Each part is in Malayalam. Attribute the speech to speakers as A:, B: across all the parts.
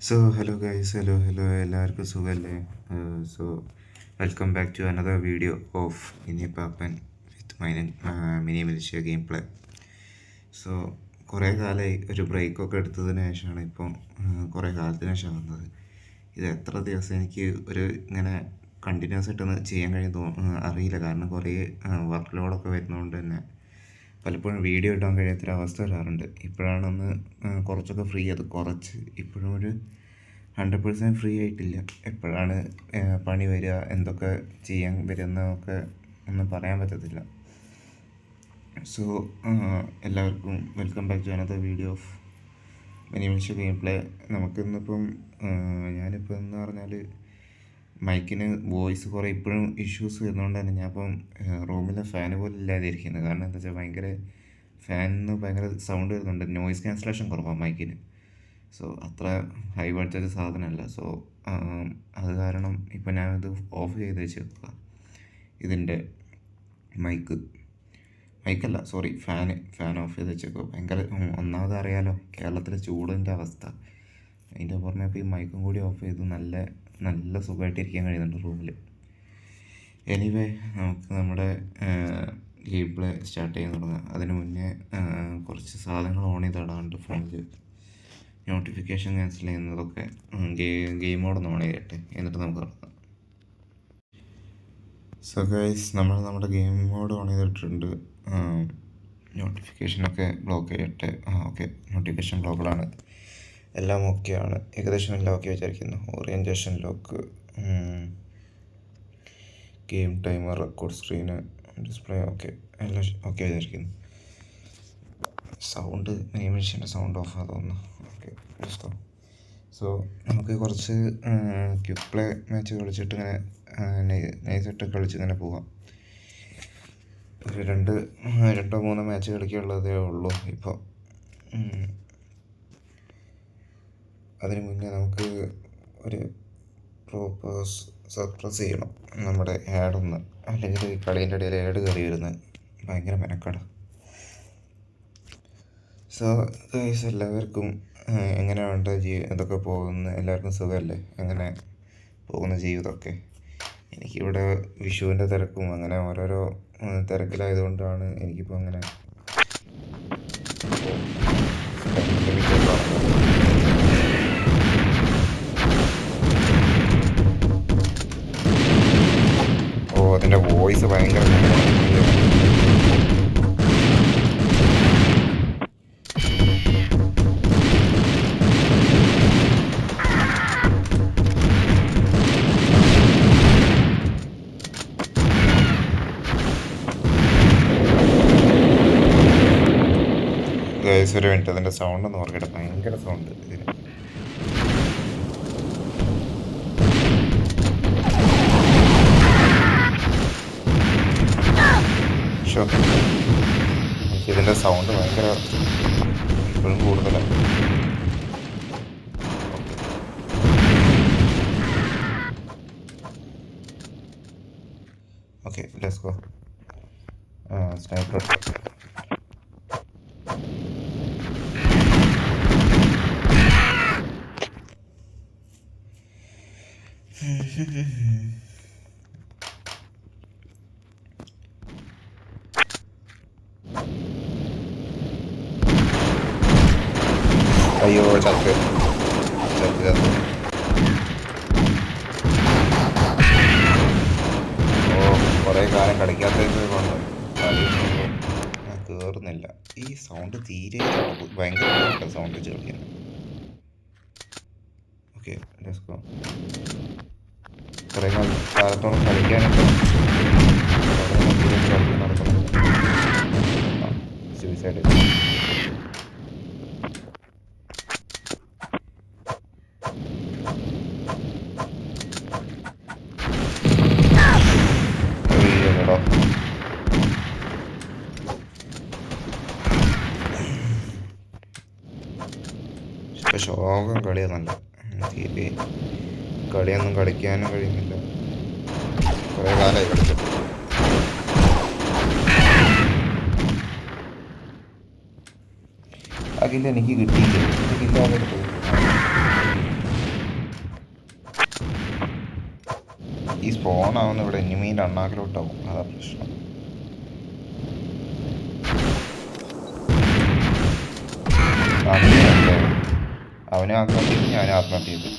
A: സോ ഹലോ ഗൈസ്, ഹലോ എല്ലാവർക്കും സുഖമല്ലേ? So welcome back to another video of Mini Pappan with mini militia game play. So കുറേ കാലമായി ഒരു ബ്രേക്കൊക്കെ എടുത്തതിന് ശേഷമാണ് ഇപ്പം കുറേ കാലത്തിന് ശേഷം വന്നത്. ഇത് എത്ര ദിവസം എനിക്ക് ഇങ്ങനെ കണ്ടിന്യൂസ് ആയിട്ടൊന്ന് ചെയ്യാൻ അറിയില്ല. കാരണം കുറേ വർക്ക് ലോഡൊക്കെ വരുന്നതുകൊണ്ട് തന്നെ പലപ്പോഴും വീഡിയോ ഇടാൻ കഴിയാത്തൊരവസ്ഥ വരാറുണ്ട്. ഇപ്പോഴാണൊന്ന് കുറച്ചൊക്കെ ഫ്രീ കുറച്ച് ഇപ്പോഴും 100% ഫ്രീ ആയിട്ടില്ല. എപ്പോഴാണ് പണി വരിക, എന്തൊക്കെ ചെയ്യാൻ വരുന്നതൊക്കെ ഒന്നും പറയാൻ പറ്റത്തില്ല. സോ എല്ലാവർക്കും welcome back to another video of Mini Militia game play. നമുക്കിന്നിപ്പം ഞാനിപ്പോൾ എന്ന് പറഞ്ഞാൽ മൈക്കിന് വോയിസ് കുറേ ഇപ്പോഴും ഇഷ്യൂസ് വരുന്നതുകൊണ്ട് തന്നെ ഞാനിപ്പം റൂമിലെ ഫാന് പോലും ഇല്ലാതെ ഇരിക്കുന്നത്. കാരണം എന്താ വെച്ചാൽ ഫാനിന് ഭയങ്കര സൗണ്ട് വരുന്നുണ്ട്. നോയിസ് ക്യാൻസലേഷൻ കുറവാണ് മൈക്കിന്. സോ അത്ര ഹൈ വോൾട്ടേജ് സാധനമല്ല. സോ അത് കാരണം ഇപ്പം ഞാനത് ഓഫ് ചെയ്ത് വെച്ചേക്കുക. ഇതിൻ്റെ മൈക്കല്ല, സോറി, ഫാൻ ഓഫ് ചെയ്ത് വെച്ചേക്കുക. ഭയങ്കര ഒന്നാമത് അറിയാലോ കേരളത്തിലെ ചൂടിൻ്റെ അവസ്ഥ. അതിൻ്റെ പുറമെ ഇപ്പോൾ ഈ മൈക്കും കൂടി ഓഫ് ചെയ്ത് നല്ല സുഖമായിട്ടിരിക്കാൻ കഴിയുന്നുണ്ട് റൂമിൽ. എനിവേ, നമുക്ക് നമ്മുടെ ഗെയിം പ്ലേ സ്റ്റാർട്ട് ചെയ്യാൻ തുടങ്ങാം. അതിന് മുന്നേ കുറച്ച് സാധനങ്ങൾ ഓൺ ചെയ്തിടാറുണ്ട് ഫോണിൽ. നോട്ടിഫിക്കേഷൻ ക്യാൻസൽ ചെയ്യുന്നതൊക്കെ ഗെയിം മോഡൊന്ന് ഓൺ ചെയ്യട്ടെ, എന്നിട്ട് നമുക്ക് തുടങ്ങാം. സോ ഗൈസ്, നമ്മുടെ ഗെയിം മോഡ് ഓൺ ചെയ്തിട്ടുണ്ട്. നോട്ടിഫിക്കേഷനൊക്കെ ബ്ലോക്ക് ചെയ്യട്ടെ. ഓക്കെ, നോട്ടിഫിക്കേഷൻ ബ്ലോക്കഡാണ്. എല്ലാം ഓക്കെയാണ്, ഏകദേശം എല്ലാം ഓക്കെ വിചാരിക്കുന്നു. Orientation lock, game timer, record screen, display okay, എല്ലാം ഓക്കെ വിചാരിക്കുന്നു. സൗണ്ട് മിനിമിലിഷ്യൻ്റെ സൗണ്ട് ഓഫ് തോന്നുന്നു. Okay, just. സോ നമുക്ക് കുറച്ച് ക്വിക്ക് പ്ലേ മാച്ച് കളിച്ചിട്ട് ഇങ്ങനെ നൈസായിട്ട് കളിച്ചിങ്ങനെ പോവാം. ഒരു രണ്ടോ മൂന്നോ മാച്ച് കളിക്കാനുള്ളതേ ഉള്ളൂ ഇപ്പോൾ. അതിന് മുന്നേ നമുക്ക് ഒരു സർപ്രസ് ചെയ്യണം നമ്മുടെ ആഡൊന്ന്, അല്ലെങ്കിൽ കളീൻ്റെ ഇടയിൽ ആഡ് കയറി വരുന്നത് ഭയങ്കര മെനക്കാടാണ്. സോ ഗൈസ്, എല്ലാവർക്കും എങ്ങനെയുണ്ട് ഇതൊക്കെ പോകുന്നത്? എല്ലാവർക്കും സുഖമല്ലേ? എങ്ങനെ പോകുന്ന ജീവിതമൊക്കെ? എനിക്കിവിടെ വിഷുവിൻ്റെ തിരക്കും അങ്ങനെ ഓരോരോ തിരക്കിലായതുകൊണ്ടാണ് എനിക്കിപ്പോൾ അങ്ങനെ അതിൻ്റെ വോയിസ് ഭയങ്കര ഒരു മിനിറ്റ്, അതിൻ്റെ സൗണ്ട് ഒന്ന് ഓർക്കട്ടെ. ഭയങ്കര സൗണ്ട് ഇതിന്. എനിക്കിതിൻ്റെ സൗണ്ട് ഭയങ്കര ഇപ്പോഴും കൂടുതലാണ്. Okay, let's go. സ്നൈപ്പർ. അയ്യോ, ചത്ത്. കുറേ കാലം കളിക്കാത്തത് കൊണ്ട് കയറുന്നില്ല. ഈ സൗണ്ട് തീരെ ഭയങ്കര സൗണ്ട് വെച്ച് കളിക്കുന്നത്. Okay, let's go. കുറേ കാലത്തോളം കളിക്കാനൊക്കെ നടക്കുന്നു. സൂയിസൈഡ്. ഇപ്പം ശോകം കളിയാണല്ല, തീരെ കളിയൊന്നും കളിക്കാനും കഴിയുന്നില്ല. കുറേ കാലമായി കളിച്ചിട്ട്. ആ കില്ല് എനിക്ക് കിട്ടിയില്ല. കില്ലാതെ പോകും. സ്പോൺ ആവുന്ന ഇവിടെ എനിമീൻ്റെ അണ്ണാക്കിലോട്ടാവും, അതാ പ്രശ്നം. അങ്ങനെയല്ലേ, അവനെ ആത്മഹത്യ ചെയ്തു, ഞാൻ ആത്മഹത്യ ചെയ്തു.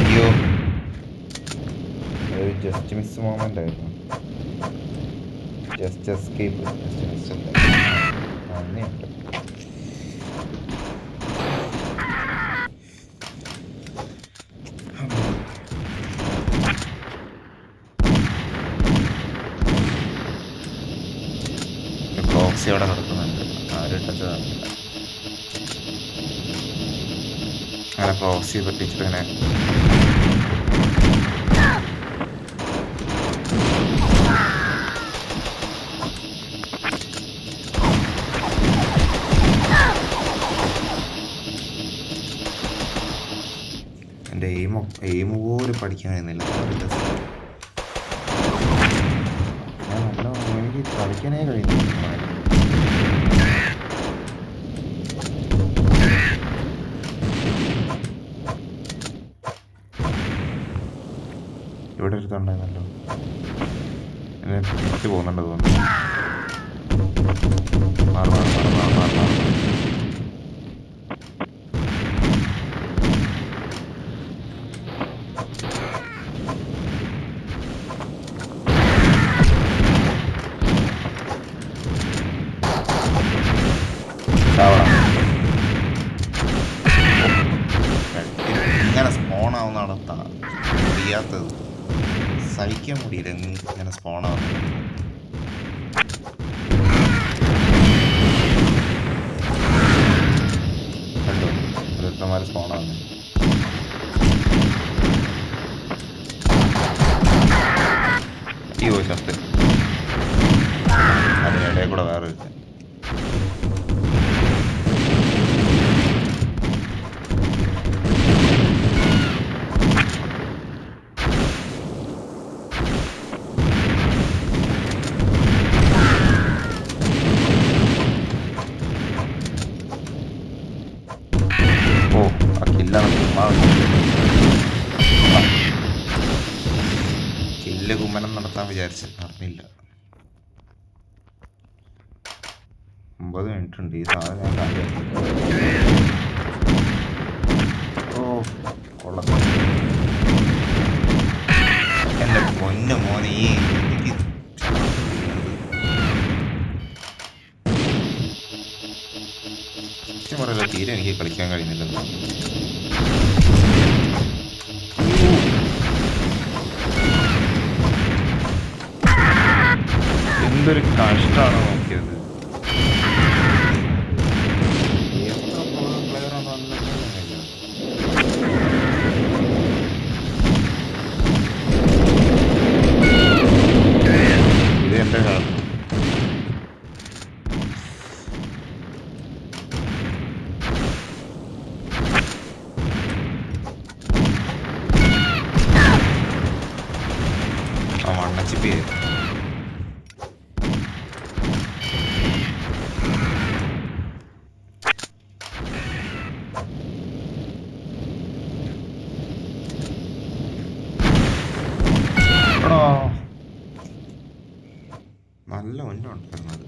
A: അയ്യോ, ഒരു ജസ്റ്റ് മിസ് മൊമെന്റ് ആയിരുന്നു. ജസ്റ്റ് എസ്കേപ്പ്, ജസ്റ്റ് മിസ് അല്ല, നന്ദിയുണ്ട്. പ്രോക്സി അവിടെ കിടക്കുന്നുണ്ട്, ആരും ടച്ച് തന്നില്ല. അങ്ങനെ പ്രോക്സി പറ്റിച്ചിട്ട് ഇങ്ങനെ എൻ്റെ എയിം പോലും പഠിക്കാൻ കഴിയുന്നില്ല. ഞാൻ നല്ല എനിക്ക് കളിക്കാനേ കഴിയുന്നില്ല. ഇവിടെ ഒരു തൊണ്ടായിരുന്നല്ലോ, എന്നെ തിരിച്ചു പോകുന്നുണ്ട് തോന്നുന്നു. മാറി മാറി മാറി മാറി മാറി മാറി ഇങ്ങനെ സ്പോണാവുന്നതാണ് അറിയാത്തത്, സഹിക്കാൻ മുടിയില്ല ഇങ്ങനെ സ്പോണാവുന്നത്. കണ്ടോ ഒരുത്തന്മാർ സ്പോണാവുന്നത്. അയ്യോ ചത്ത്, അതിനിടയിൽ കൂടെ വേറെ ഒരുത്തൻ. കില്ല് കുമ്മനം നടത്താൻ വിചാരിച്ച അറിഞ്ഞില്ല. 9 മിനിറ്റ് ഉണ്ട്. ഈ സാധനം ഞാൻ കാണിച്ചു. ഓ കൊള്ളാം. എൻ്റെ പൊന്നു മോനെ, ഈ എനിക്ക് പറയല്ല, തീരെ എനിക്ക് കളിക്കാൻ കഴിയുന്നില്ല. എന്തൊരു കഷ്ടമാണ് നോക്കിയത്. എത്ര പ്ലെയറാണ് ഇത് എൻ്റെ കാലം. ആ മണ്ണച്ചിപ്പി നല്ല ഒന്നുണ്ടായിരുന്നത്.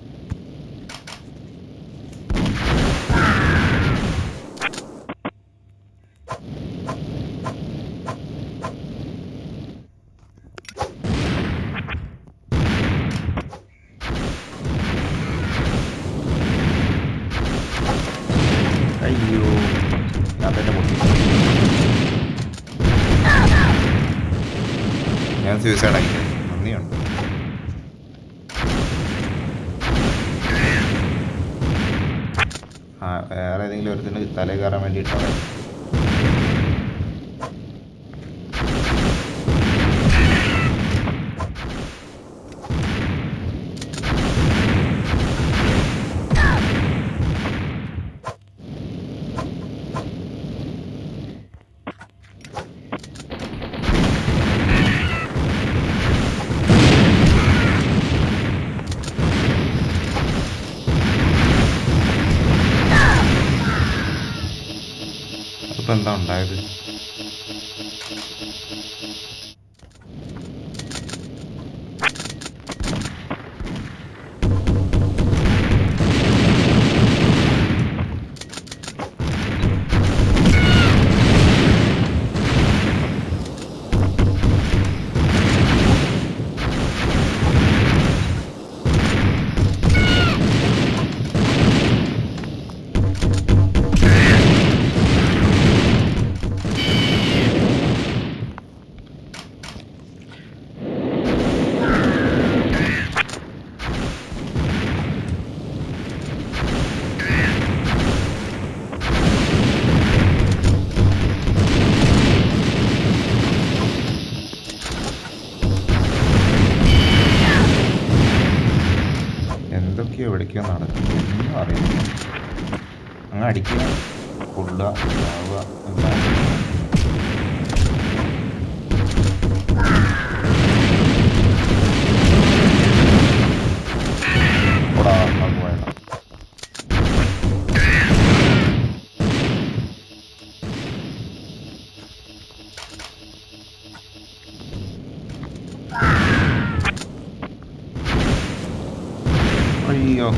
A: അയ്യോ, ഞാൻ തന്നെ പൊട്ടി. ഞാൻ സൂയിസൈഡായി. നന്ദിയുണ്ട്. വേറെ ഏതെങ്കിലും ഒരുത്തിന് തലേ കയറാൻ വേണ്ടിയിട്ടാണ്. ഇപ്പം എന്താ ഉണ്ടായത്? എന്തൊക്കെയോ എവിടേക്കോ നടക്കുന്നു, ഒന്നും അറിയില്ല. അങ്ങ് അടിക്കുക, കൊള്ളുക, ആവുക, എല്ലാം. ഓടാ പോയതാ. അയ്യോ,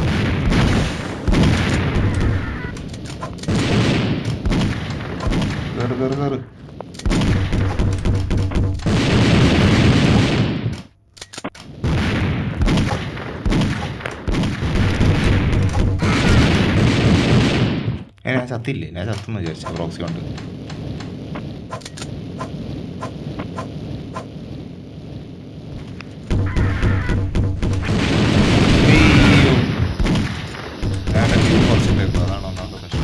A: കയറ് കയറ് കയറ്. ഞാൻ ചത്തില്ലേ? ഞാൻ ചത്തെന്ന് വിചാരിച്ചു പ്രോക്സി കൊണ്ട്. കുറച്ചിട്ടായിരുന്നു, അതാണ് ഒന്നാമത്തെ പ്രശ്നം.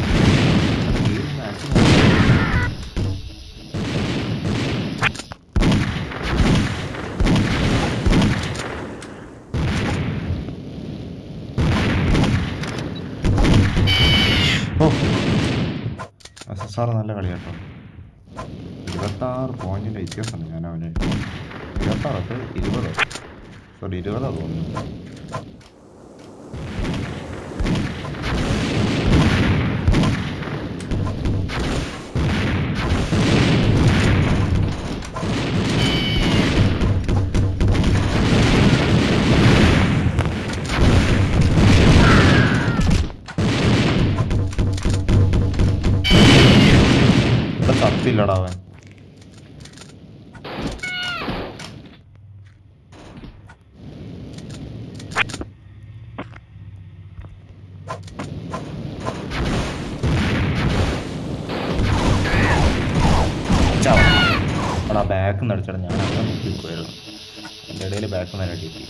A: ഓ SSR നല്ല കളി കേട്ടോ. 26 പോയിന്റിൻ്റെ വ്യത്യാസമുണ്ട് ഞാൻ അവന്. 26 20, സോറി 20 തോന്നുന്നു. ചത്തില്ലടാ അവൻ. എടാ ബാക്ക് നിന്ന് അടിച്ചടാ, ഞാൻ അങ്ങനെ നോക്കി നിൽക്കുമായിരുന്നു. എൻ്റെ ഇടയിൽ ബാക്ക് നിന്ന് അടിക്കി.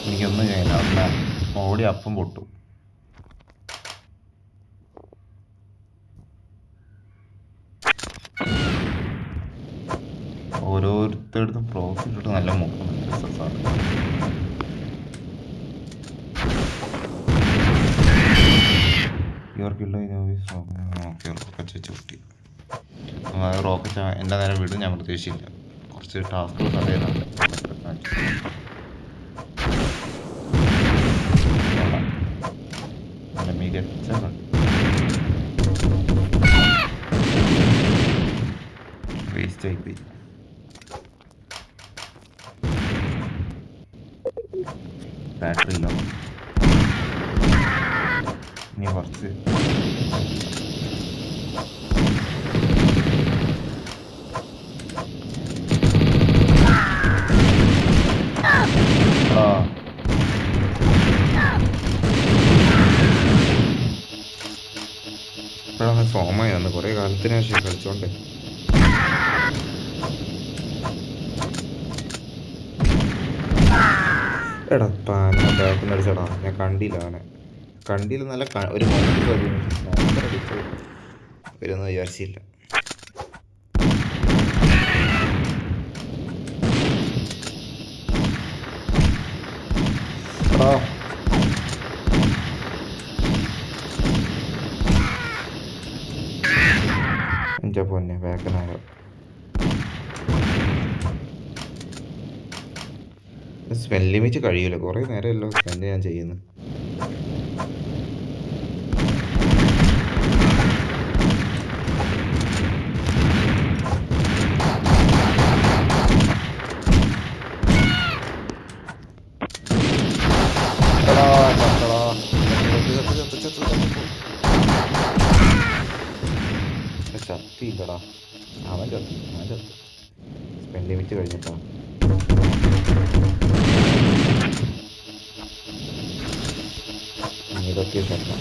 A: എനിക്കൊന്നും ചെയ്യില്ല, അവിടെ ഓടി അപ്പം പൊട്ടു. ഓരോരുത്തരുടെടുത്തും പ്രോക്സി ഇട്ടിട്ട് നല്ല മുക്കുന്നുണ്ട് SSR. ഇവർക്കുള്ള ഓക്കെ റോക്കറ്റ് വെച്ച് കിട്ടി. റോക്കറ്റ് എൻ്റെ നേരെ വിടും ഞാൻ പ്രതീക്ഷിച്ചില്ല. കുറച്ച് ടാസ്കുകൾ തടയുന്നുണ്ട്. നല്ല മികച്ച വേസ്റ്റ് ആയിപ്പോയി. ബാറ്ററി ഇല്ല. ഇനി കുറച്ച് ഇപ്പോഴാണ് ഫോമായി വന്ന് കുറേ കാലത്തിന് ശേഷം കളിച്ചോണ്ടേ. എടാ ഞാൻ ബാക്കിൽ അടിച്ചടാ, ഞാൻ കണ്ടില്ല അവനെ. കണ്ടില്ല, നല്ല ഒരു മൊമെന്റ് അടിച്ച് വരുമെന്ന് വിചാരിച്ചില്ല. പൊന്നെ ബാക്കനാരോ. സ്പെൻഡ് ലിമിറ്റ് കഴിയൂല, കുറേ നേരമല്ലോ സ്പെൻഡ് ഞാൻ ചെയ്യുന്നു. ചത്തില്ലടാ, അവൻ ചത്തു, ഞാൻ ചത്തു. സ്പെൻഡ് ലിമിറ്റ് കഴിഞ്ഞിട്ടാ. ഇതൊക്കെ തരണം.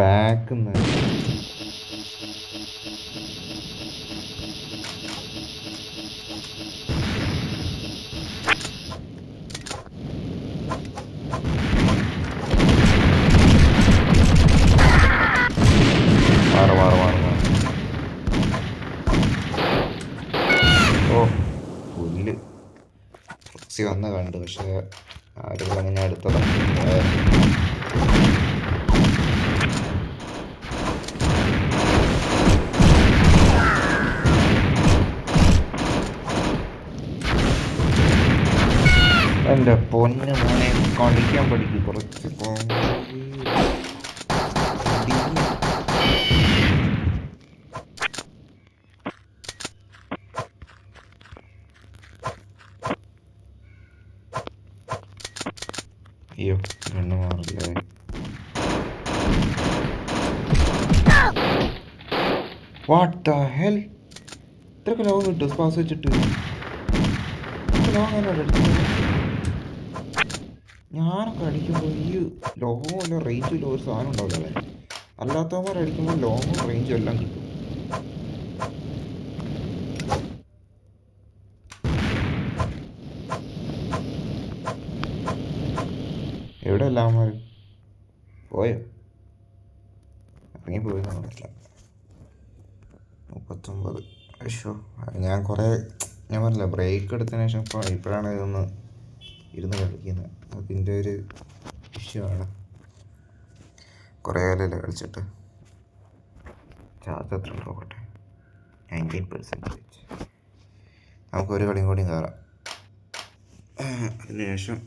A: ബാക്കിന്ന് പുല്ല് ഫ്ലക്സി വന്ന കണ്ടു, പക്ഷെ ആരും അങ്ങനെ അടുത്തതാണ്. എൻ്റെ പൊന്ന് മോനെ കളിക്കാൻ പഠിക്കും കുറച്ച്. അയ്യോ കണ്ണു മാറില്ലേ. വാട്ട് ദ ഹെൽ, ഇത്രയൊക്കെ ലോകം കിട്ടും സ്പാസ് വെച്ചിട്ട്. ഞാനൊക്കെ അടിക്കുമ്പോൾ ഈ ലോങ്ങും അല്ല റേഞ്ചും ഇല്ല ഒരു സാധനം ഉണ്ടാവില്ല. അല്ലാത്തവന്മാർ അടിക്കുമ്പോൾ ലോങ്ങും റേഞ്ചും എല്ലാം കിട്ടും. എവിടെ എല്ലാവന്മാർ പോയോ? ഇറങ്ങിപ്പോയി പറഞ്ഞില്ല. 39. അയ്യോ, ഞാൻ പറഞ്ഞില്ല ബ്രേക്ക് എടുത്തതിന് ശേഷം ഇപ്പോഴാണ് ഇതൊന്ന് ഇരുന്ന് കളിക്കുന്നത്. അതിൻ്റെ ഒരു ഇഷ്യൂ ആണ്. കുറേ കാലമല്ലേ കളിച്ചിട്ട്. ചാർജ് എത്ര പോകട്ടെ, 19%. നമുക്കൊരു കളിയും കൂടി കയറാം. അതിനുശേഷം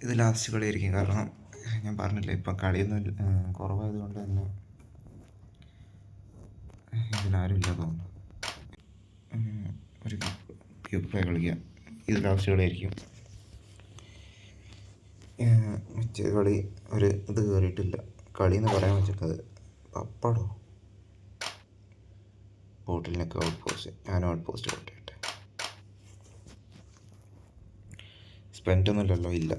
A: ഇത് ലാസ്റ്റ് കളിയായിരിക്കും. കാരണം ഞാൻ പറഞ്ഞില്ല ഇപ്പം കളിയൊന്നും കുറവായത് കൊണ്ട് തന്നെ ഇതിലാരും ഇല്ല തോന്നുന്നു. ഒരു ക്യൂബ് പ്ലേ കളിക്കാം. ഇത് ലാസ്റ്റ് കളിയായിരിക്കും. മറ്റേ കളി ഒരു ഇത് കയറിയിട്ടില്ല. കളി എന്ന് പറയാൻ വെച്ചിട്ടത് പപ്പടോ ബോട്ടിലിനൊക്കെ ഔട്ട് പോസ്റ്റ്. ഞാനും ഔട്ട് പോസ്റ്റ് കൊണ്ടിട്ടെ സ്പെൻഡൊന്നും ഇല്ലല്ലോ. ഇല്ല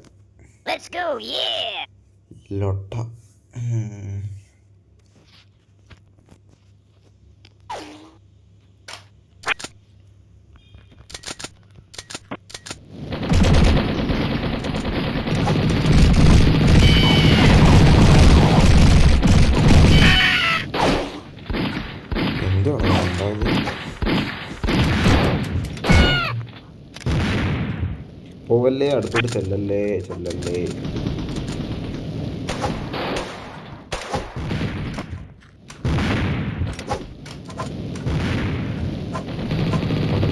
A: ലൊട്ട. പോവല്ലേ, അടുത്തോട്ട് ചെല്ലല്ലേ.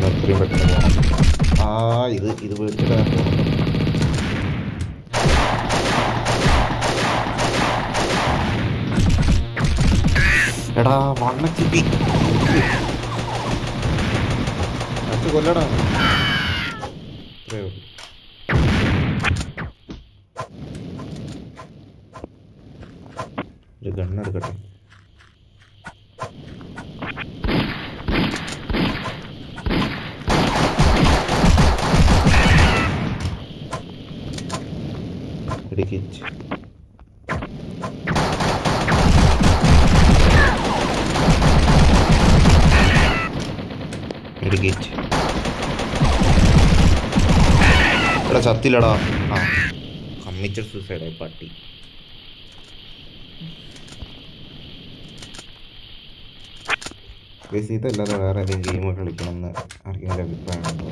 A: എത്രയും പെട്ടെന്ന് പോകണം. ഇത് വീട്ടിൽ എടാ വണ്ണച്ചിപ്പി കൊല്ലടാ. ഒരു ഗണ്ണെടുക്കട്ടെ. ഇടിക്കിച്ച് എടാ ചത്തില്ലടാ. കമ്മിറ്റഡ് സൂസൈഡായി പട്ടി. ഇതല്ലാതെ വേറെ ഏതെങ്കിലും ഗെയിം കളിക്കണം എന്ന് ആർക്കെങ്കിലും അഭിപ്രായമുണ്ടോ?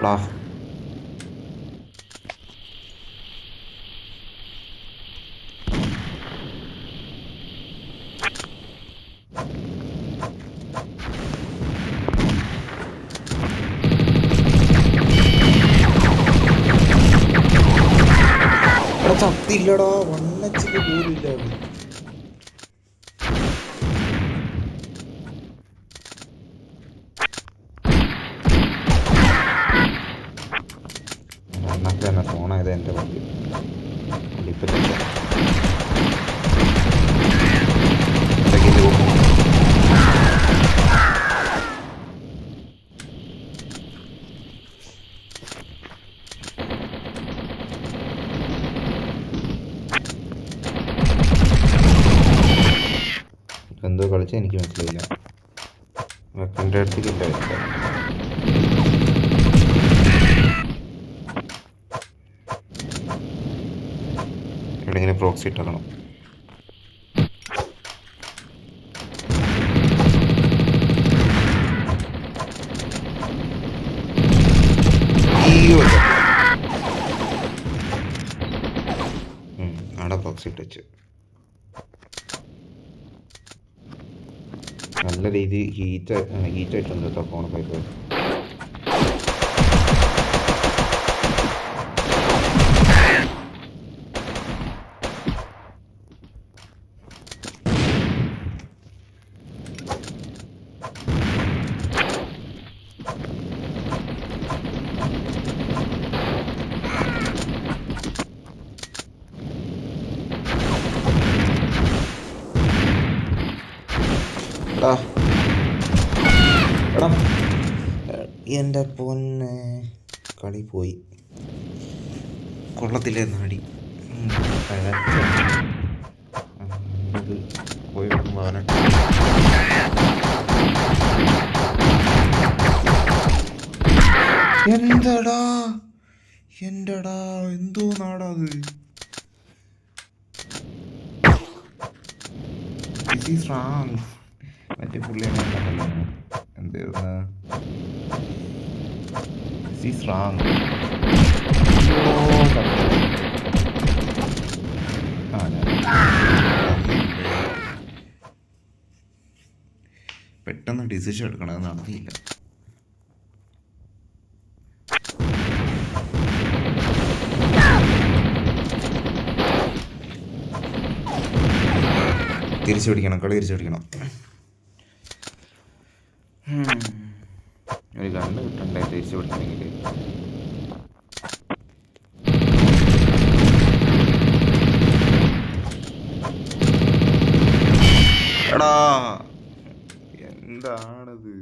A: എടാ ചത്തില്ലടാ, വണ്ണച്ചിക്ക് പോലില്ല അവൻ. എന്നൊക്കെ തന്നെ ഫോണായത് എൻ്റെ വണ്ടി ഇപ്പം എന്തോ കളിച്ച എനിക്ക് മനസ്സിലായില്ല. വെക്കൻ്റെ അടുത്തേക്കില്ല വെച്ചാൽ എവിടെയെങ്കിലും പ്രോക്സി ഇട്ടേക്കണം. അവിടെ പ്രോക്സി ഇട്ട് വെച്ച് നല്ല രീതിയിൽ ഹീറ്റായിട്ടുണ്ട് കേട്ടോ ഫോണൊക്കെ ഇപ്പോൾ. എടാ എൻ്റെ പൊന്നെ കളി പോയി, കൊള്ളത്തില്ലേ നാടി പോയി അവനെ. എന്തടാ എന്റെടാ എന്തോ നാടാ അത്. മറ്റേ പുള്ളി എന്തായിരുന്നു പെട്ടെന്ന് ഡിസിഷൻ എടുക്കണം, അത് നടന്നില്ല. തിരിച്ചു പിടിക്കണം, കളി തിരിച്ചു പിടിക്കണം. ഒരു ഗണ്ണ് കിട്ടണ്ടേ തിരിച്ചു പിടിക്കണമെങ്കിൽ. എടാ എന്താണത്,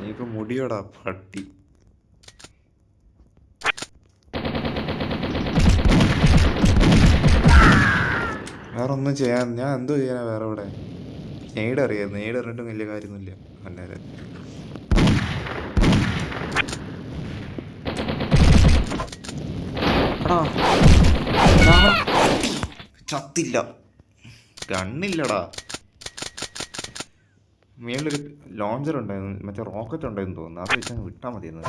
A: നീക്ക് മുടിയോടാ പട്ടി. വേറെ ഒന്നും ചെയ്യാൻ ഞാൻ എന്തോ ചെയ്യാനാ വേറെ ഇവിടെ. നെയ്ഡ് അറിയാം, നെയ്ഡ് അറിഞ്ഞിട്ടും വലിയ കാര്യമൊന്നുമില്ല. അല്ലാതെ ചത്തില്ല, ഗണ്ണില്ലടാ. മേളിലൊരു ലോഞ്ചർ ഉണ്ടായിരുന്നു, മറ്റേ റോക്കറ്റ് ഉണ്ടായിരുന്നു തോന്നുന്നു, അത് വെച്ചാൽ വിട്ടാൽ മതിയായിരുന്നു.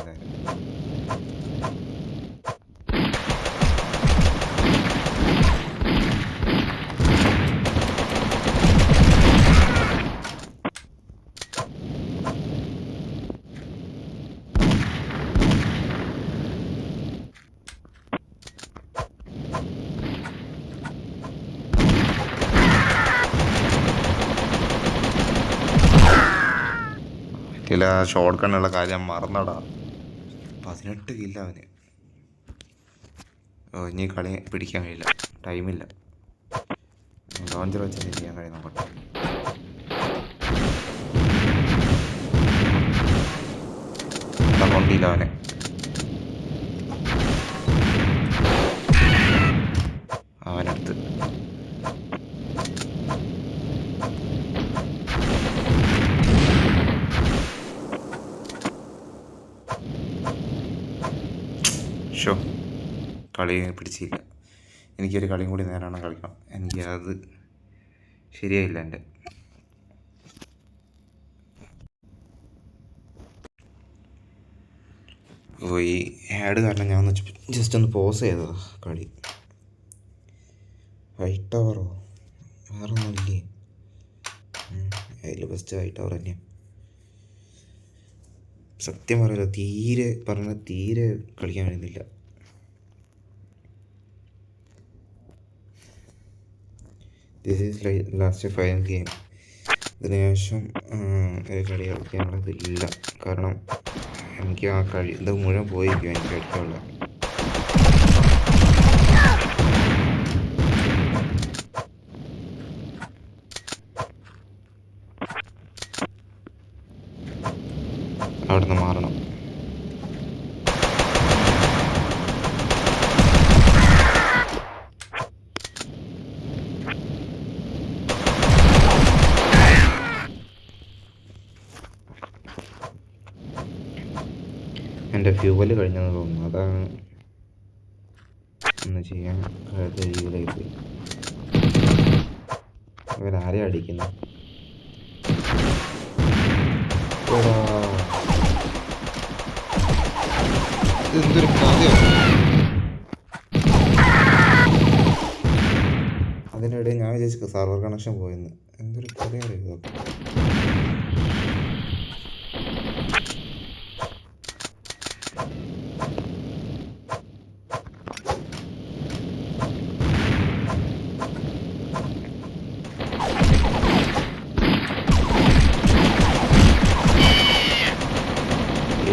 A: ചില ഷോർട്ട് കണ്ണുള്ള കാര്യം മറന്നടാ. 18 കില്ല അവന്. ഇനി കളി പിടിക്കാൻ കഴിയില്ല, ടൈമില്ല. ലോഞ്ചർ വെച്ചാൽ ചെയ്യാൻ കഴിയും നോക്കട്ടെ. കൊണ്ടില്ല അവനെ. അവനടുത്ത് ഷോ കളി പിടിച്ചില്ല. എനിക്കൊരു കളിയും കൂടി നേരാണ് കളിക്കണം. എനിക്ക് അത് ശരിയായില്ല എൻ്റെ. അപ്പോൾ ഈ ആഡ് കാരണം ഞാൻ ഒന്ന് ജസ്റ്റ് ഒന്ന് പോസ് ചെയ്തതാ കളി. ഹൈറ്റ് ടവറോ? വേറെ ഒന്നുമില്ലേ? അതിൽ ബെസ്റ്റ് ഹൈറ്റ് ടവർ തന്നെയാണ്. സത്യം പറയല്ലോ, തീരെ കളിക്കാൻ കഴിയുന്നില്ല. This is last final game. ഇതിന് ശേഷം ഒരു കളി കളിക്കാനുള്ളതില്ല. കാരണം എനിക്ക് ആ ഇത് മുഴുവൻ പോയിരിക്കും എനിക്ക് കളിക്കാനുള്ള. അവിടുന്ന് മാറണം. എൻ്റെ ഫ്യൂവല് കഴിഞ്ഞെന്ന് തോന്നുന്നു. അതാണ് ഒന്ന് ചെയ്യാൻ കഴിയൂലായി പോയി. ഇവരാരെയും അടിക്കുന്നു. എന്തൊരു കഥയാണ്. അതിനിടെ ഞാൻ വിചാരിച്ചു സർവർ കണക്ഷൻ പോയെന്ന്. എന്തൊരു കഥയാണ് ഇതൊക്കെ.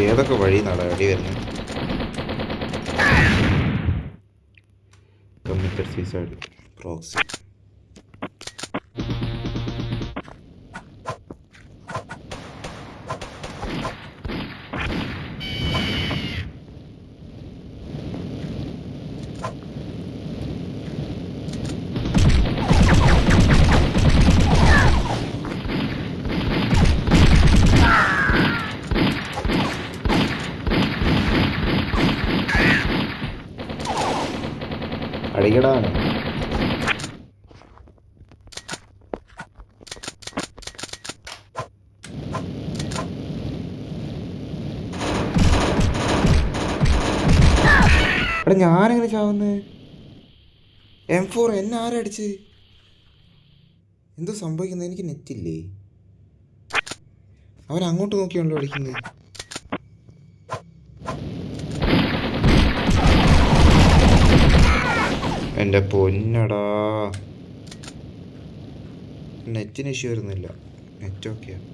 A: ഏതൊക്കെ വഴി നടപടി വരുന്നത്? Committed suicide proxy. അടിക്കടാണ്. എടാ ഞാനെങ്ങനെ ചാവുന്നത്? M4 എന്നെ ആരടിച്ച്? എന്തോ സംഭവിക്കുന്നത്? എനിക്ക് നെറ്റില്ലേ? അവൻ അങ്ങോട്ട് നോക്കിയാണല്ലോ അടിക്കുന്നത്. എൻ്റെ പൊന്നടാ, നെറ്റിന് ഇഷ്യൂ വരുന്നില്ല. നെറ്റ് ഓക്കെയാണ്.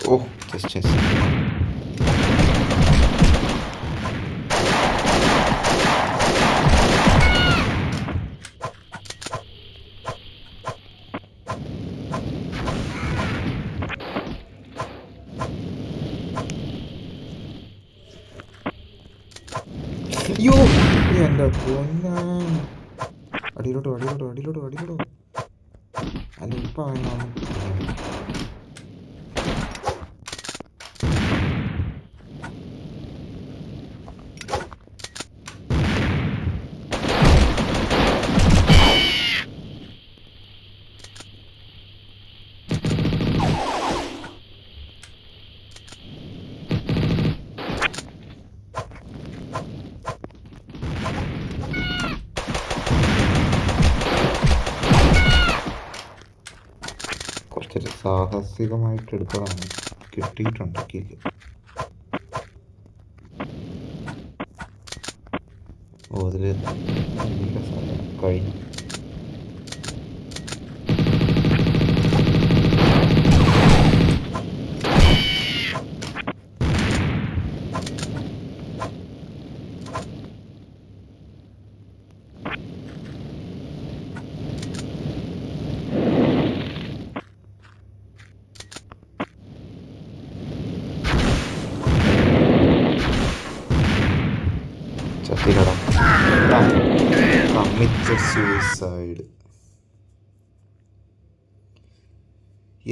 A: Oh, just. അയ്യോ എൻ്റെ പൊന്ന. അടിയിലോട്ടോ അല്ല ഇപ്പം അവനാണ്. കുറച്ചൊരു സാഹസികമായിട്ട് എടുത്തതാണ്. കിട്ടിയിട്ടുണ്ട് കില്ല്. ഓ അതിൽ നല്ല സാധനം കഴിഞ്ഞു. സൂയിസൈഡ്.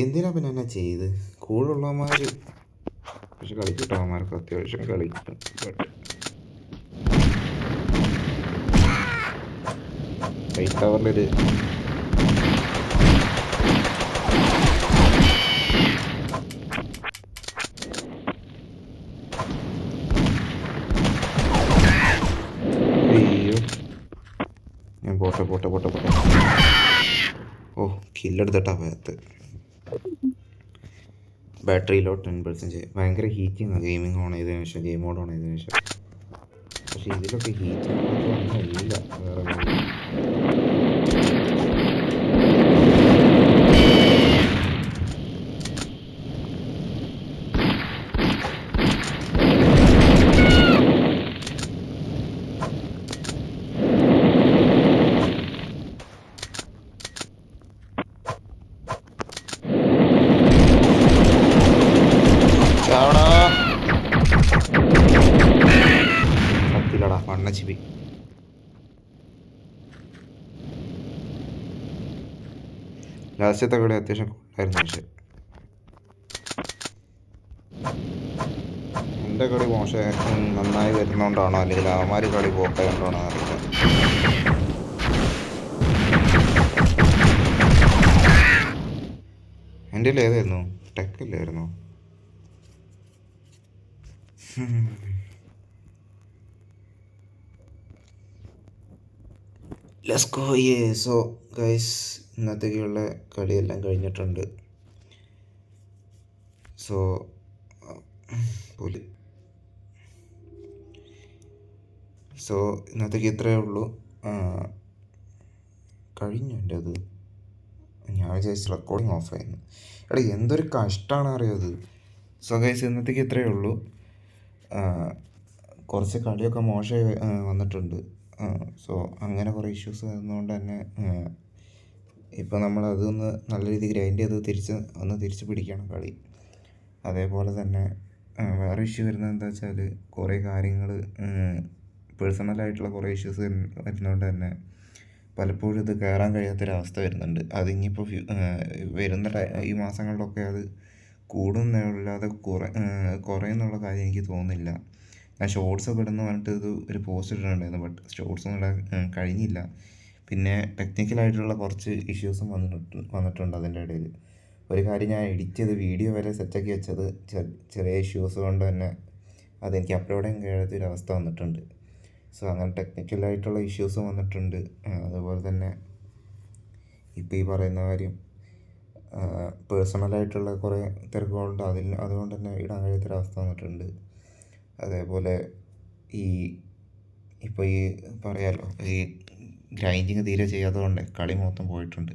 A: എന്തിനാ പിന്നെ എന്നെ ചെയ്ത്? കൂടുള്ളവന്മാർ പക്ഷെ കളിക്കട്ടെ, അവന്മാർക്ക് അത്യാവശ്യം കളിക്കും. ബട്ട് വൈറ്റ് ടവറിലൊരു ഞാൻ പോട്ടെ. ഓ, കില്ലെടുത്തിട്ടാ പോയത്ത്. Battery low 10%. ഭയങ്കര ഹീറ്റിംഗ് ആണ് ഗെയിമിംഗ് ഓൺ ചെയ്തതിനു ശേഷം, ഗെയിം മോഡ് ഓൺ ചെയ്തതിനു ശേഷം. പക്ഷെ ഇതിലൊക്കെ ഹീറ്റിംഗ് മാത്രമൊന്നുമില്ല, വേറെ അണ്ണച്ചിപ്പി. ലാസ്റ്റത്തെ കളി അത്യാവശ്യം കൊള്ളായിരുന്നു. പക്ഷെ എൻ്റെ കളി മോശം നന്നായി വരുന്നോണ്ടാണോ അല്ലെങ്കിൽ അവന്മാർ കളി പോക്കായതുകൊണ്ടാണോ അറിയില്ല. എൻ്റെ ഏതായിരുന്നു? ടെക്കില്ലായിരുന്നു. Let's go. സോ ഗൈസ്, ഇന്നത്തേക്കുള്ള കളിയെല്ലാം കഴിഞ്ഞിട്ടുണ്ട്. സോ ഇന്നത്തേക്ക് ഇത്രയേ ഉള്ളൂ. കഴിഞ്ഞു എൻ്റെ അത്. ഞാൻ വിചാരിച്ചു റെക്കോർഡിങ് ഓഫായിരുന്നു. എടാ എന്തൊരു കഷ്ടമാണ് അറിയാത്. സോ ഗൈസ്, ഇന്നത്തേക്ക് ഇത്രയേ ഉള്ളൂ. കുറച്ച് കളിയൊക്കെ മോശമായി വന്നിട്ടുണ്ട്. സോ അങ്ങനെ കുറേ ഇഷ്യൂസ് വരുന്നതുകൊണ്ട് തന്നെ ഇപ്പോൾ നമ്മളതൊന്ന് നല്ല രീതിയിൽ ഗ്രൈൻഡ് ചെയ്ത് തിരിച്ച് പിടിക്കണം കളി. അതേപോലെ തന്നെ വേറെ ഇഷ്യൂ വരുന്നത് എന്താ വെച്ചാൽ, കുറേ കാര്യങ്ങൾ പേഴ്സണലായിട്ടുള്ള കുറേ ഇഷ്യൂസ് വരുന്നതുകൊണ്ട് തന്നെ പലപ്പോഴും ഇത് കയറാൻ കഴിയാത്തൊരവസ്ഥ വരുന്നുണ്ട്. അതിനിപ്പോൾ വരുന്ന ഈ മാസങ്ങളിലൊക്കെ അത് കൂടുന്നല്ലാതെ കുറയുന്നുള്ള കാര്യം എനിക്ക് തോന്നുന്നില്ല. ഞാൻ ഷോർട്സൊക്കെ ഇടുന്ന പറഞ്ഞിട്ട് ഇത് ഒരു പോസ്റ്റ് ഇട്ടിട്ടുണ്ടായിരുന്നു. ബട്ട് ഷോർട്സൊന്നും ഇടാൻ കഴിഞ്ഞില്ല. പിന്നെ ടെക്നിക്കലായിട്ടുള്ള കുറച്ച് ഇഷ്യൂസും വന്നിട്ടുണ്ട് അതിൻ്റെ ഇടയിൽ. ഒരു കാര്യം, ഞാൻ എഡിറ്റ് ചെയ്ത് വീഡിയോ വരെ സെറ്റാക്കി വെച്ചത് ചെറിയ ഇഷ്യൂസ് കൊണ്ട് തന്നെ അതെനിക്ക് അപ്ലോഡ് ചെയ്യാൻ കഴിയാത്തൊരവസ്ഥ വന്നിട്ടുണ്ട്. സോ അങ്ങനെ ടെക്നിക്കലായിട്ടുള്ള ഇഷ്യൂസും വന്നിട്ടുണ്ട്. അതുപോലെ തന്നെ ഇപ്പോൾ ഈ പറയുന്ന കാര്യം പേഴ്സണലായിട്ടുള്ള കുറേ തിരക്കുകളുണ്ട്. അതുകൊണ്ട് തന്നെ ഇടാൻ കഴിയാത്തൊരവസ്ഥ വന്നിട്ടുണ്ട്. അതേപോലെ ഇപ്പോൾ പറയാമല്ലോ, ഈ ഗ്രൈൻഡിങ് തീരെ ചെയ്യാത്തതുകൊണ്ട് കളി മൊത്തം പോയിട്ടുണ്ട്.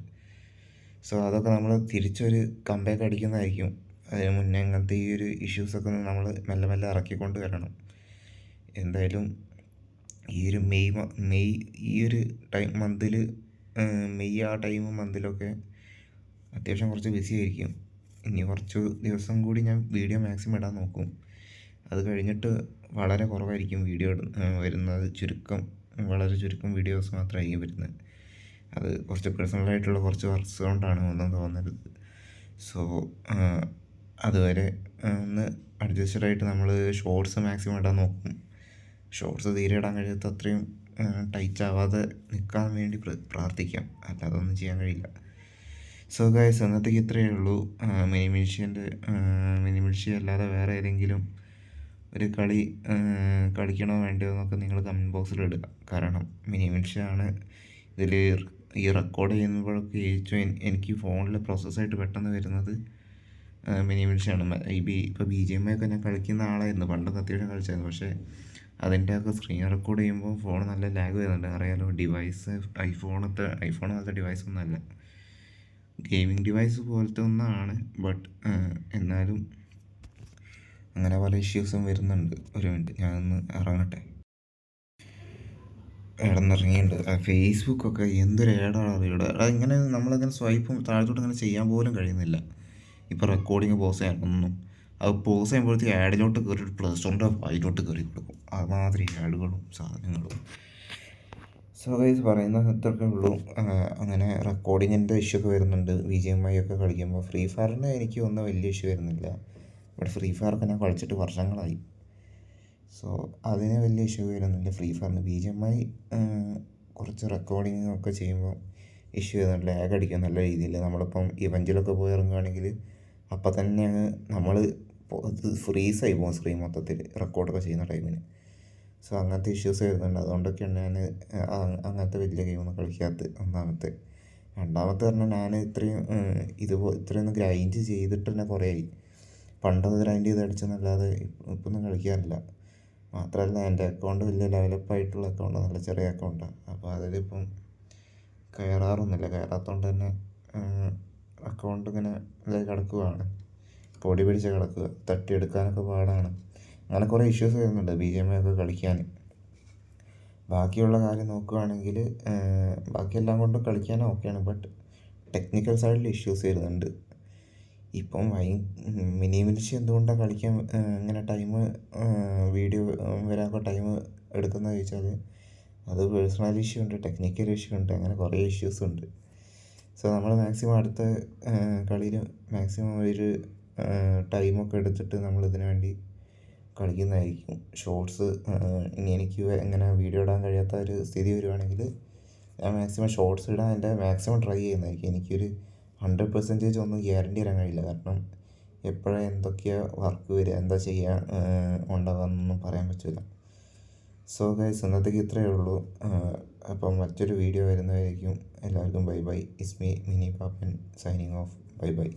A: സോ അതൊക്കെ നമ്മൾ തിരിച്ചൊരു കംബാക്ക് അടിക്കുന്നതായിരിക്കും. അതിന് മുന്നേ ഇങ്ങനത്തെ ഈ ഒരു ഇഷ്യൂസൊക്കെ നമ്മൾ മെല്ലെ മെല്ലെ ഇറക്കിക്കൊണ്ട് വരണം. എന്തായാലും ഈ ഒരു മെയ് ഈ ഒരു മന്തിൽ മെയ് ആ മന്തിലൊക്കെ അത്യാവശ്യം കുറച്ച് ബിസി ആയിരിക്കും. ഇനി കുറച്ച് ദിവസം കൂടി ഞാൻ വീഡിയോ മാക്സിമം ഇടാൻ നോക്കും. അത് കഴിഞ്ഞിട്ട് വളരെ കുറവായിരിക്കും വീഡിയോ വരുന്നത്. വളരെ ചുരുക്കം വീഡിയോസ് മാത്രമായിരിക്കും വരുന്നത്. അത് കുറച്ച് പേഴ്സണലായിട്ടുള്ള കുറച്ച് വർക്ക്സ് കൊണ്ടാണ് ഒന്നും തോന്നരുത്. സോ അതുവരെ ഒന്ന് അഡ്ജസ്റ്റഡായിട്ട് നമ്മൾ ഷോർട്സ് മാക്സിമം ഇടാൻ നോക്കും. ഷോർട്സ് തീരെ ഇടാൻ കഴിയാത്ത അത്രയും ടൈറ്റ് ആവാതെ നിൽക്കാൻ വേണ്ടി പ്രാർത്ഥിക്കാം. അല്ലാതെ ഒന്നും ചെയ്യാൻ കഴിയില്ല. സോ ഗൈസ്, ഇന്നത്തേക്ക് ഇത്രയേ ഉള്ളൂ. മിനിമിൽഷ്യ അല്ലാതെ വേറെ ഏതെങ്കിലും ഒരു കളി കളിക്കണോ വേണ്ടയോ എന്നൊക്കെ നിങ്ങൾ കമൻറ്റ് ബോക്സിൽ ഇടുക. കാരണം മിനിമിൽഷ്യ ആണ് ഇതിൽ ഈ റെക്കോർഡ് ചെയ്യുമ്പോഴൊക്കെ ഏറ്റവും എനിക്ക് ഫോണിൽ പ്രോസസ്സായിട്ട് പെട്ടെന്ന് വരുന്നത് മിനിമിൽഷ്യാണ്. ഇപ്പോൾ BGMI ഒക്കെ ഞാൻ കളിക്കുന്ന ആളായിരുന്നു, പണ്ടൊക്കെ അത്യാവശ്യം കളിച്ചായിരുന്നു. പക്ഷേ അതിൻ്റെയൊക്കെ സ്ക്രീൻ റെക്കോർഡ് ചെയ്യുമ്പോൾ ഫോൺ നല്ല ലാഗ് വരുന്നുണ്ട്. അറിയാലോ, ഡിവൈസ് ഐഫോൺ പോലത്തെ ഡിവൈസൊന്നുമല്ല, ഗെയിമിംഗ് ഡിവൈസ് പോലത്തെ ഒന്നാണ്. ബട്ട് എന്നാലും അങ്ങനെ പല ഇഷ്യൂസും വരുന്നുണ്ട്. ഒരു മിനിറ്റ്, ഞാനൊന്ന് ഇറങ്ങട്ടെ. ഇറങ്ങിയിട്ടുണ്ട്. ഫേസ്ബുക്കൊക്കെ എന്തൊരു ഏടാണ് അറിയുടെ. ഇങ്ങനെ നമ്മളിങ്ങനെ സ്വൈപ്പും താഴത്തോട്ട് ഇങ്ങനെ ചെയ്യാൻ പോലും കഴിയുന്നില്ല. ഇപ്പോൾ റെക്കോർഡിങ് പോസ് ചെയ്യാനൊന്നും, അത് പോസ് ചെയ്യുമ്പോഴത്തേക്ക് ആഡിലോട്ട് കയറിയിട്ട് പ്ലസ് സ്റ്റോറിൻ്റെ ഫയലിലോട്ട് കയറി കൊടുക്കും. അതുമാതിരി ആഡുകളും സാധനങ്ങളും. സോ ഗൈസ് പറയുന്നത് അത്രയൊക്കെ ഉള്ളൂ. അങ്ങനെ റെക്കോർഡിങ്ങിൻ്റെ ഇഷ്യൂ ഒക്കെ വരുന്നുണ്ട് BGMI ഒക്കെ കളിക്കുമ്പോൾ. ഫ്രീ ഫയറിന് എനിക്ക് ഒന്നും വലിയ ഇഷ്യൂ വരുന്നില്ല. ബട്ട് ഫ്രീ ഫയറൊക്കെ ഞാൻ കളിച്ചിട്ട് വർഷങ്ങളായി. സോ അതിന് വലിയ ഇഷ്യൂ വരുന്നില്ല. ഫ്രീ ഫയറിന് BGMI കുറച്ച് റെക്കോർഡിങ് ഒക്കെ ചെയ്യുമ്പോൾ ഇഷ്യൂ വരുന്നുണ്ട്. ലാഗ് അടിക്കും നല്ല രീതിയിൽ. നമ്മളിപ്പം ഇവൻറ്റിലൊക്കെ പോയി ഇറങ്ങുകയാണെങ്കിൽ അപ്പം തന്നെ നമ്മൾ ഫ്രീസായി പോകും സ്ക്രീൻ മൊത്തത്തിൽ റെക്കോർഡൊക്കെ ചെയ്യുന്ന ടൈമിന്. സോ അങ്ങനത്തെ ഇഷ്യൂസ് വരുന്നുണ്ട്. അതുകൊണ്ടൊക്കെയാണ് ഞാൻ അങ്ങനത്തെ വലിയ ഗെയിമൊന്നും കളിക്കാത്തത്. ഒന്നാമത്തെ. രണ്ടാമത്തെ പറഞ്ഞാൽ ഞാൻ ഇത്രയൊന്നും ഗ്രൈൻഡ് ചെയ്തിട്ട് തന്നെ കുറേ ആയി. പണ്ടൊന്ന് ഗ്രൈൻഡ് ചെയ്ത് അടിച്ചെന്നല്ലാതെ ഇപ്പൊന്നും കളിക്കാറില്ല. മാത്രമല്ല എൻ്റെ അക്കൗണ്ട് വലിയ ഡെവലപ്പായിട്ടുള്ള അക്കൗണ്ട്, നല്ല ചെറിയ അക്കൗണ്ടാണ്. അപ്പോൾ അതിലിപ്പം കയറാത്തതുകൊണ്ട് തന്നെ അക്കൗണ്ട് ഇങ്ങനെ ഇതായി കിടക്കുകയാണ്, പൊടി പിടിച്ച് കിടക്കുക. തട്ടിയെടുക്കാനൊക്കെ പാടാണ്. അങ്ങനെ കുറേ ഇഷ്യൂസ് വരുന്നുണ്ട് BGMI ഒക്കെ കളിക്കാൻ. ബാക്കിയുള്ള കാര്യം നോക്കുകയാണെങ്കിൽ ബാക്കിയെല്ലാം കൊണ്ടും കളിക്കാൻ ഓക്കെയാണ്. ബട്ട് ടെക്നിക്കൽ സൈഡിൽ ഇഷ്യൂസ് വരുന്നുണ്ട്. ഇപ്പം മിനി മിലിഷ്യ എന്തുകൊണ്ടാണ് കളിക്കാൻ ഇങ്ങനെ വീഡിയോ വരാനൊക്കെ ടൈം എടുക്കുന്നത് ചോദിച്ചാൽ അത് പേഴ്സണൽ ഇഷ്യൂ ഉണ്ട്, ടെക്നിക്കൽ ഇഷ്യൂ ഉണ്ട്, അങ്ങനെ കുറേ ഇഷ്യൂസ് ഉണ്ട്. സോ നമ്മൾ മാക്സിമം അടുത്ത കളിയിൽ മാക്സിമം ഒരു ടൈമൊക്കെ എടുത്തിട്ട് നമ്മളിതിനു വേണ്ടി കളിക്കുന്നതായിരിക്കും. ഷോർട്സ് ഇനി എനിക്ക് ഇങ്ങനെ വീഡിയോ ഇടാൻ കഴിയാത്ത ഒരു സ്ഥിതി വരുവാണെങ്കിൽ ഞാൻ മാക്സിമം ഷോർട്സ് ഇടാൻ എൻ്റെ മാക്സിമം ട്രൈ ചെയ്യുന്നതായിരിക്കും. എനിക്കൊരു 100% ഒന്നും ഗ്യാരണ്ടി തരാൻ കഴിയില്ല. കാരണം എപ്പോഴാണ് എന്തൊക്കെയാണ് വർക്ക് വരിക, എന്താ ചെയ്യുക ഉണ്ടാകാമെന്നൊന്നും പറയാൻ പറ്റില്ല. സോ ഗൈസ് ഇന്നത്തേക്ക് ഇത്രയേ ഉള്ളൂ. അപ്പം മറ്റൊരു വീഡിയോ വരുന്നതായിരിക്കും. എല്ലാവർക്കും bye bye. It's me Mini Pappan signing off. Bye by.